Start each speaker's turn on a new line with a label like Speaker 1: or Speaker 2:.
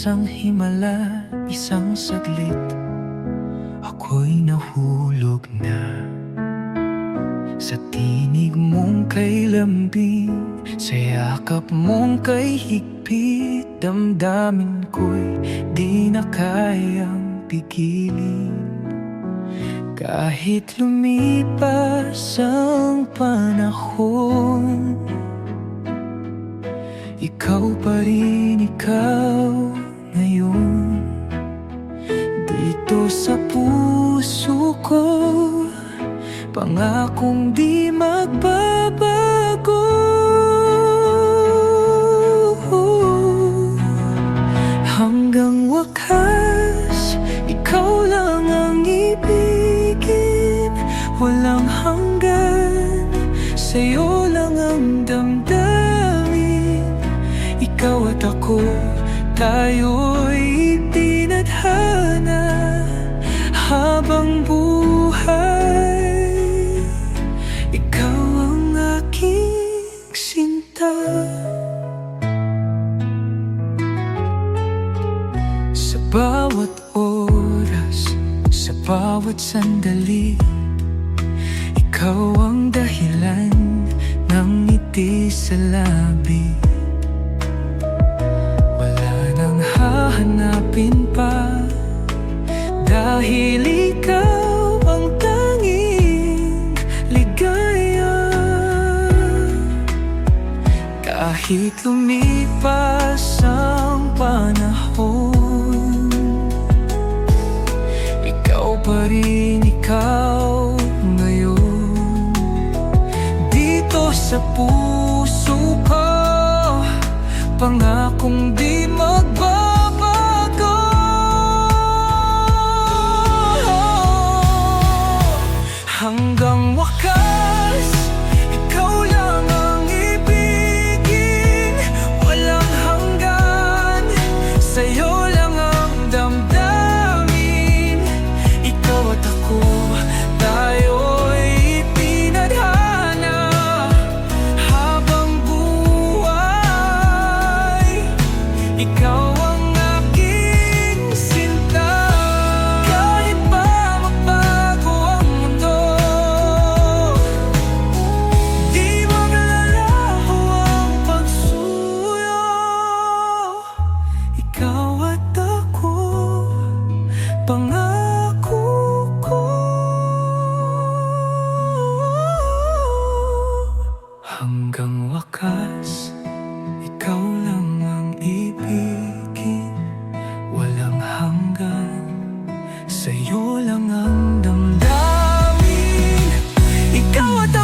Speaker 1: ang himala, isang saglit ako'y nahulog na sa tinig mong kay lambing, sa yakap mong kay higpit. Damdamin ko'y di na kayang pigilin. Kahit lumipas ang panahon, ikaw pa rin ikaw ngayon. Dito sa puso ko, pangakong di magbabago. Hanggang wakas, ikaw lang ang ibigin. Walang hanggan, sa'yo lang ang damdamin. Ikaw at ako, tayo'y tinadhana habang buhay. Ikaw ang aking sinta. Sa bawat oras, sa bawat sandali, ikaw ang dahilan ng ngiti sa labi. Wala nang hahanapin pa, dahil ikaw ang tanging ligaya. Kahit lumipas ang panahon, ikaw pa rin ikaw ngayon. Dito sa puso ko, pangakong di magbabago. Hanggang wakas, ikaw lang ang ibigin. Walang hanggan, sa'yo lang ang damdamin. Ikaw at ako, tayo'y tinadhana habang buhay. Ikaw ang aking sinta. Kahit pa magbago ang mundo, di maglalaho ang pagsuyo. Ikaw at ako, pangako ko. Hanggang wakas, ikaw lang ang ibigin. Walang hanggan, sa'yo lang ang damdamin. Ikaw at